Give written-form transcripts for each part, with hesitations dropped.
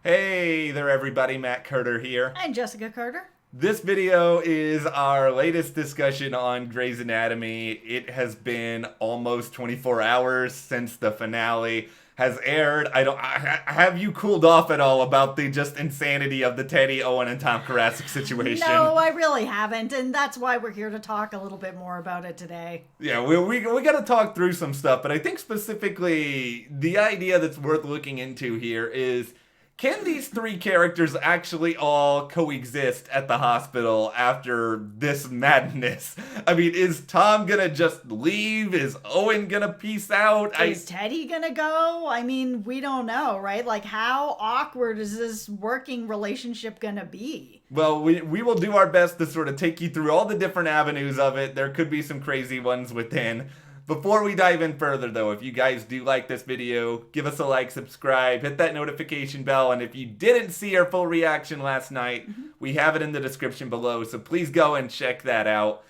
Hey there everybody, Matt Carter here. I'm Jessica Carter. This video is our latest discussion on Grey's Anatomy. It has been almost 24 hours since the finale has aired. Have you cooled off at all about the just insanity of the Teddy, Owen, and Tom Koracick situation? No, I really haven't, and that's why we're here to talk a little bit more about it today. Yeah, we got to talk through some stuff, but I think specifically the idea that's worth looking into here is, can these three characters actually all coexist at the hospital after this madness? I mean, is Tom gonna just leave? Is Owen gonna peace out? Is Teddy gonna go? I mean, we don't know, right? Like, how awkward is this working relationship gonna be? Well, we will do our best to sort of take you through all the different avenues of it. There could be some crazy ones within. Before we dive in further, though, if you guys do like this video, give us a like, subscribe, hit that notification bell, and if you didn't see our full reaction last night, we have it in the description below, so please go and check that out.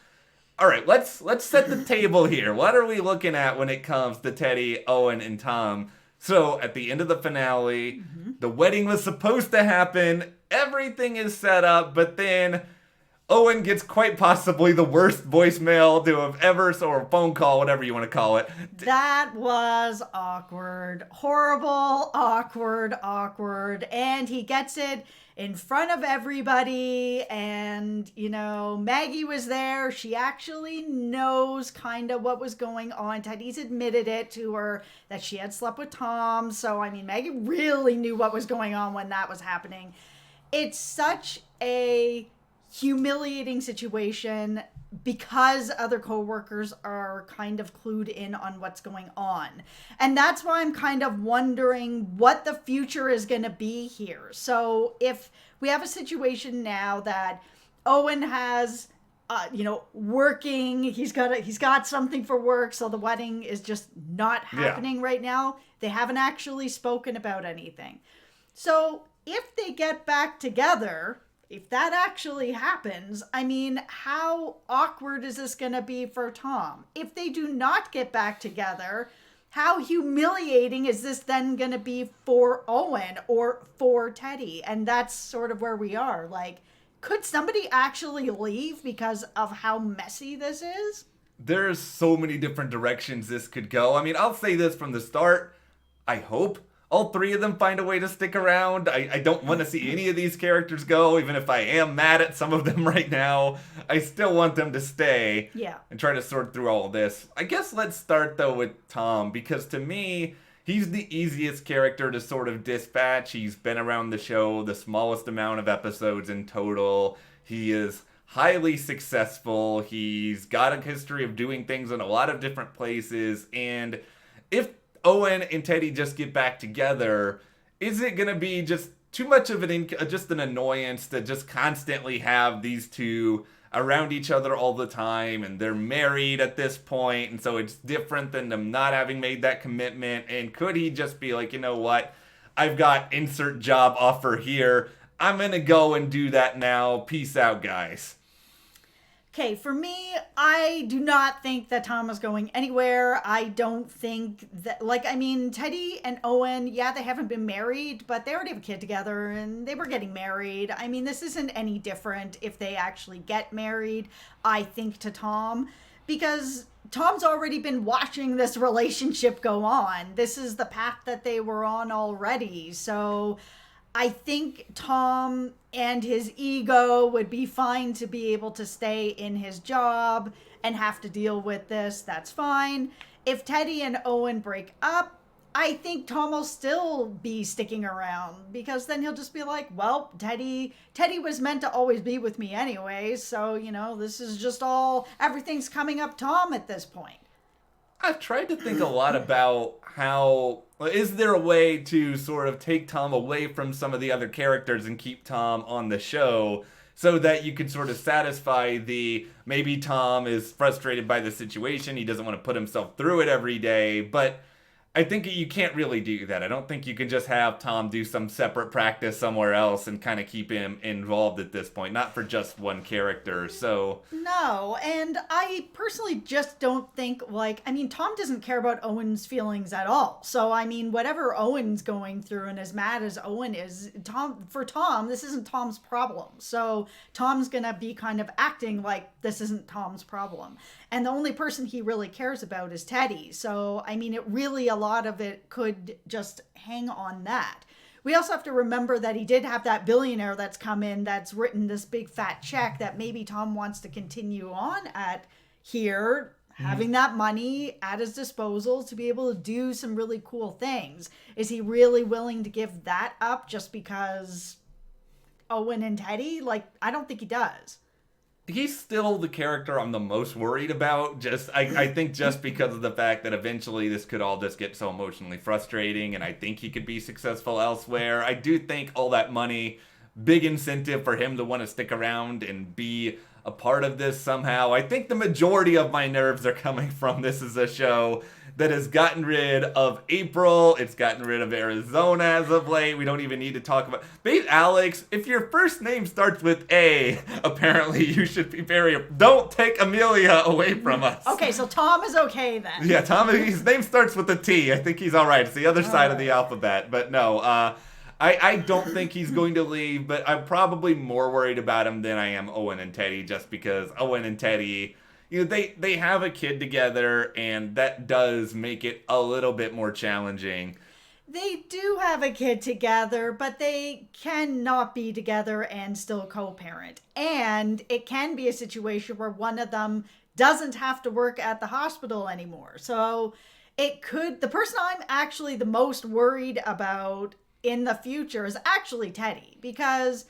All right, let's set the table here. What are we looking at when it comes to Teddy, Owen, and Tom? So, at the end of the finale, the wedding was supposed to happen, everything is set up, but then Owen gets quite possibly the worst voicemail to have ever, or phone call, whatever you want to call it. That was awkward. Horrible, awkward. And he gets it in front of everybody. And, Maggie was there. She actually knows kind of what was going on. Teddy's admitted it to her that she had slept with Tom. So, Maggie really knew what was going on when that was happening. It's such a humiliating situation because other coworkers are kind of clued in on what's going on. And that's why I'm kind of wondering what the future is going to be here. So if we have a situation now that Owen has working, he's got something for work, so the wedding is just not happening right now. They haven't actually spoken about anything. So if they get back together, if that actually happens, how awkward is this going to be for Tom? If they do not get back together, how humiliating is this then going to be for Owen or for Teddy? And that's sort of where we are. Like, could somebody actually leave because of how messy this is? There's so many different directions this could go. I'll say this from the start. I hope all three of them find a way to stick around. I don't want to see any of these characters go, even if I am mad at some of them right now. I still want them to stay. Yeah. And try to sort through all of this. I guess let's start, though, with Tom, because to me, he's the easiest character to sort of dispatch. He's been around the show the smallest amount of episodes in total. He is highly successful. He's got a history of doing things in a lot of different places. And if Owen and Teddy just get back together, is it going to be just too much of an annoyance to just constantly have these two around each other all the time, and they're married at this point, and so it's different than them not having made that commitment? And could he just be like, you know what, I've got insert job offer here, I'm going to go and do that now, peace out, guys? Okay, for me, I do not think that Tom is going anywhere. I don't think that, Teddy and Owen, they haven't been married, but they already have a kid together, and they were getting married. This isn't any different if they actually get married, I think, to Tom, because Tom's already been watching this relationship go on. This is the path that they were on already, so I think Tom and his ego would be fine to be able to stay in his job and have to deal with this. That's fine. If Teddy and Owen break up, I think Tom will still be sticking around, because then he'll just be like, well, Teddy was meant to always be with me anyway. So, this is just everything's coming up Tom at this point. I've tried to think a lot about is there a way to sort of take Tom away from some of the other characters and keep Tom on the show so that you could sort of satisfy maybe Tom is frustrated by the situation, he doesn't want to put himself through it every day, but I think you can't really do that. I don't think you can just have Tom do some separate practice somewhere else and kind of keep him involved at this point. Not for just one character. So No, and I personally just don't think, like, I mean, Tom doesn't care about Owen's feelings at all. So, I mean, whatever Owen's going through, and as mad as Owen is, for Tom, this isn't Tom's problem. So, Tom's gonna be kind of acting like this isn't Tom's problem. And the only person he really cares about is Teddy. So, I mean, it really, a lot of it could just hang on that. We also have to remember that he did have that billionaire that's come in that's written this big fat check that maybe Tom wants to continue on at here, having that money at his disposal to be able to do some really cool things. Is he really willing to give that up just because Owen and Teddy? Like, I don't think he does. he's still the character I'm the most worried about. I think just because of the fact that eventually this could all just get so emotionally frustrating, and I think he could be successful elsewhere. I do think all that money, big incentive for him to want to stick around and be a part of this somehow. I think the majority of my nerves are coming from this is a show that has gotten rid of April. It's gotten rid of Arizona as of late. We don't even need to talk about... Babe Alex, if your first name starts with A, apparently you should be very... Don't take Amelia away from us. Okay, so Tom is okay then. Yeah, Tom, his name starts with a T. I think he's all right. It's the other side of the alphabet. But no, I don't think he's going to leave, but I'm probably more worried about him than I am Owen and Teddy, just because Owen and Teddy... You know, they have a kid together, and that does make it a little bit more challenging. They do have a kid together, but they cannot be together and still co-parent. And it can be a situation where one of them doesn't have to work at the hospital anymore. So it could, the person I'm actually the most worried about in the future is actually Teddy, because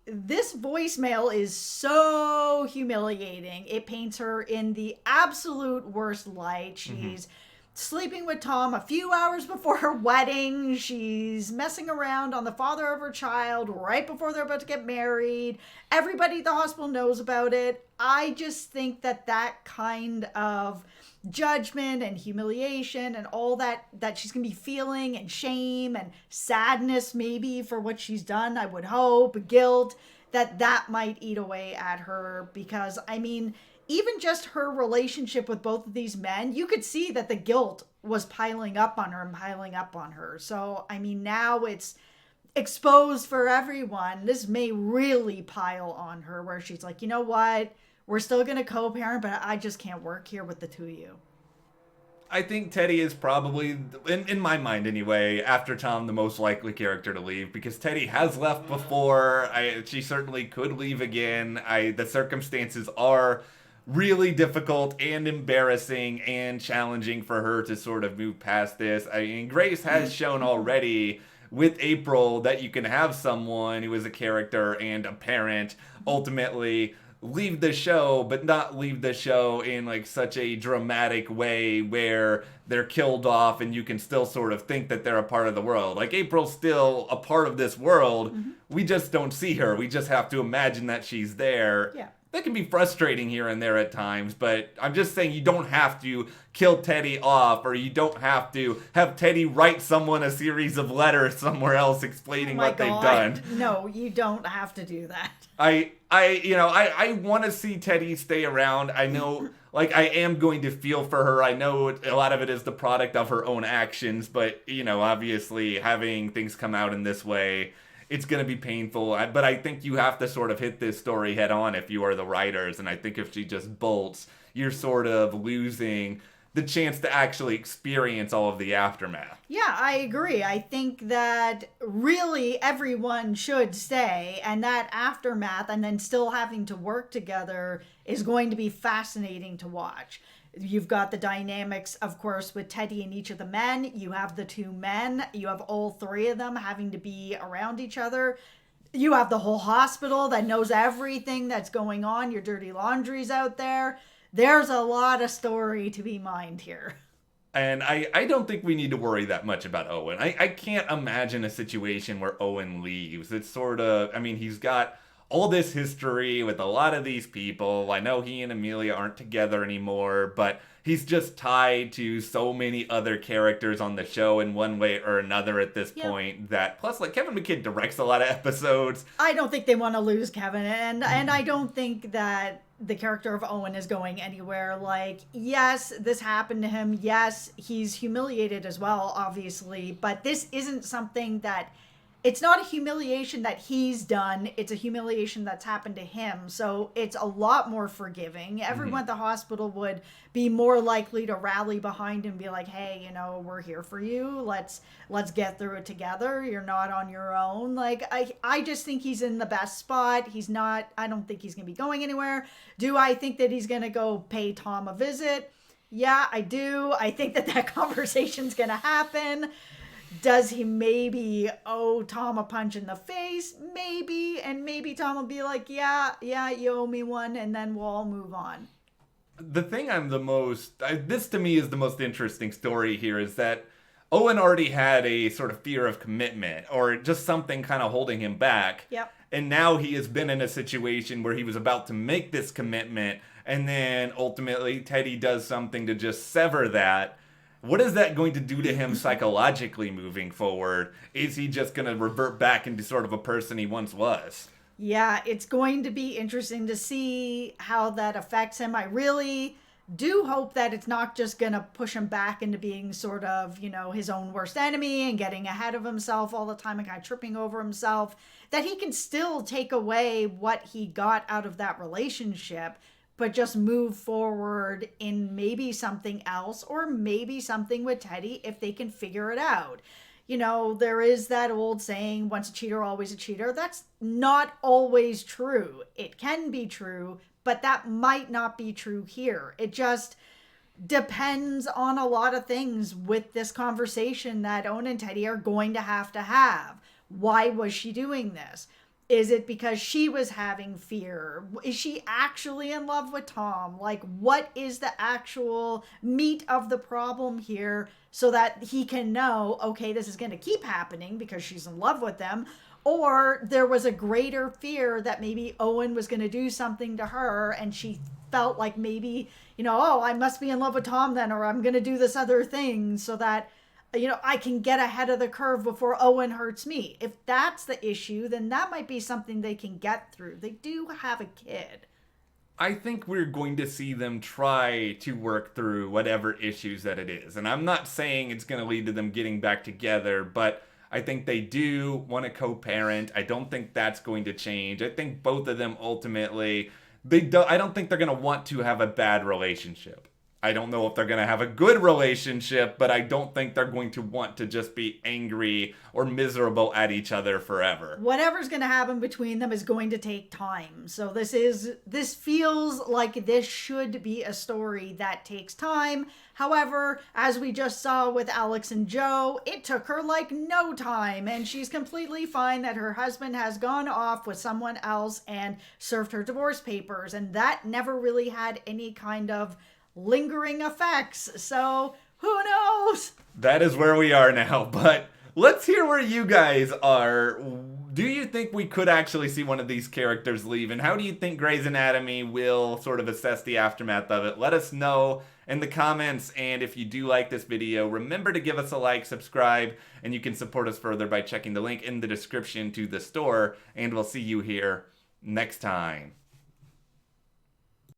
this voicemail is so humiliating. It paints her in the absolute worst light. She's sleeping with Tom a few hours before her wedding. She's messing around on the father of her child right before they're about to get married. Everybody at the hospital knows about it. I just think that kind of judgment and humiliation and all that she's gonna be feeling, and shame and sadness maybe for what she's done, I would hope, guilt, that might eat away at her. Because I mean, even just her relationship with both of these men, you could see that the guilt was piling up on her. So I mean, now it's exposed for everyone. This may really pile on her, where she's like, you know what, we're still going to co-parent, but I just can't work here with the two of you. I think Teddy is probably, in my mind anyway, after Tom, the most likely character to leave, because Teddy has left before. She certainly could leave again. The circumstances are really difficult and embarrassing and challenging for her to sort of move past this. I mean, Grace has shown already with April that you can have someone who is a character and a parent ultimately leave the show, but not leave the show in like such a dramatic way where they're killed off and you can still sort of think that they're a part of the world. Like, April's still a part of this world. We just don't see her. We just have to imagine that she's there. Yeah. That can be frustrating here and there at times, but I'm just saying you don't have to kill Teddy off, or you don't have to have Teddy write someone a series of letters somewhere else explaining what they've done. No, you don't have to do that. I want to see Teddy stay around. I know, like, I am going to feel for her. I know a lot of it is the product of her own actions, but, you know, obviously having things come out in this way, it's going to be painful. But I think you have to sort of hit this story head on if you are the writers. And I think if she just bolts, you're sort of losing the chance to actually experience all of the aftermath. Yeah, I agree. I think that really everyone should stay, and that aftermath and then still having to work together is going to be fascinating to watch. You've got the dynamics, of course, with Teddy and each of the men. You have the two men. You have all three of them having to be around each other. You have the whole hospital that knows everything that's going on. Your dirty laundry's out there. There's a lot of story to be mined here. And I don't think we need to worry that much about Owen. I can't imagine a situation where Owen leaves. It's sort of, I mean, he's got all this history with a lot of these people. I know he and Amelia aren't together anymore, but he's just tied to so many other characters on the show in one way or another at this point that, plus, like, Kevin McKidd directs a lot of episodes. I don't think they want to lose Kevin, and I don't think that the character of Owen is going anywhere. Like, yes, this happened to him. Yes, he's humiliated as well, obviously, but this isn't something that, it's not a humiliation that he's done. It's a humiliation that's happened to him. So it's a lot more forgiving. Everyone at the hospital would be more likely to rally behind him and be like, hey, you know, we're here for you. Let's get through it together. You're not on your own. Like, I just think he's in the best spot. I don't think he's going to be going anywhere. Do I think that he's going to go pay Tom a visit? Yeah, I do. I think that conversation's going to happen. Does he maybe owe Tom a punch in the face? Maybe. And maybe Tom will be like, yeah, you owe me one, and then we'll all move on. The thing this to me is the most interesting story here, is that Owen already had a sort of fear of commitment, or just something kind of holding him back. Yep. And now he has been in a situation where he was about to make this commitment, and then ultimately Teddy does something to just sever that. What is that going to do to him psychologically moving forward? Is he just going to revert back into sort of a person he once was? Yeah, it's going to be interesting to see how that affects him. I really do hope that it's not just going to push him back into being sort of, you know, his own worst enemy and getting ahead of himself all the time and kind of tripping over himself. That he can still take away what he got out of that relationship, but just move forward in maybe something else, or maybe something with Teddy if they can figure it out. You know, there is that old saying, once a cheater, always a cheater. That's not always true. It can be true, but that might not be true here. It just depends on a lot of things with this conversation that Owen and Teddy are going to have. Why was she doing this? Is it because she was having fear? Is she actually in love with Tom? Like, what is the actual meat of the problem here, so that he can know, okay, this is going to keep happening because she's in love with them? Or there was a greater fear that maybe Owen was going to do something to her, and she felt like maybe, you know, oh, I must be in love with Tom then, or I'm going to do this other thing so that, you know, I can get ahead of the curve before Owen hurts me. If that's the issue, then that might be something they can get through. They do have a kid. I think we're going to see them try to work through whatever issues that it is. And I'm not saying it's going to lead to them getting back together, but I think they do want to co-parent. I don't think that's going to change. I think both of them ultimately, I don't think they're going to want to have a bad relationship. I don't know if they're going to have a good relationship, but I don't think they're going to want to just be angry or miserable at each other forever. Whatever's going to happen between them is going to take time. So this feels like this should be a story that takes time. However, as we just saw with Alex and Joe, it took her like no time, and she's completely fine that her husband has gone off with someone else and served her divorce papers, and that never really had any kind of lingering effects. So who knows? That is where we are now, but let's hear where you guys are. Do you think we could actually see one of these characters leave, and how do you think Grey's Anatomy will sort of assess the aftermath of it? Let us know in the comments, and if you do like this video, remember to give us a like, subscribe, and you can support us further by checking the link in the description to the store, and we'll see you here next time.